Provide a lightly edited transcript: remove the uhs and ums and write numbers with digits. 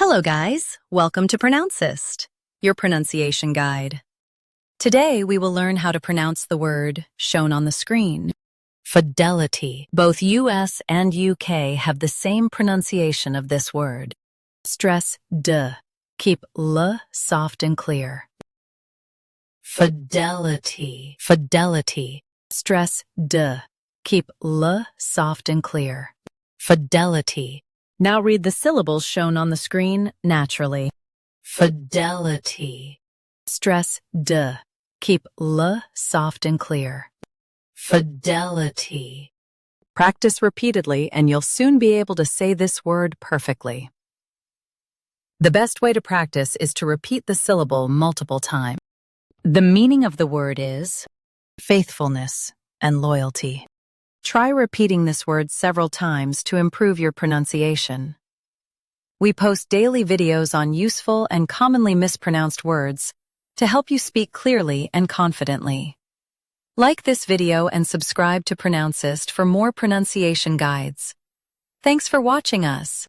Hello guys, welcome to Pronouncist, your pronunciation guide. Today we will learn how to pronounce the word shown on the screen. Fidelity. Both US and UK have the same pronunciation of this word. Stress D. Keep L soft and clear. Fidelity. Fidelity. Stress D. Keep L soft and clear. Fidelity. Now read the syllables shown on the screen naturally. Fidelity. Stress D. Keep L soft and clear. Fidelity. Practice repeatedly and you'll soon be able to say this word perfectly. The best way to practice is to repeat the syllable multiple times. The meaning of the word is faithfulness and loyalty. Try repeating this word several times to improve your pronunciation. We post daily videos on useful and commonly mispronounced words to help you speak clearly and confidently. Like this video and subscribe to Pronouncist for more pronunciation guides. Thanks for watching us.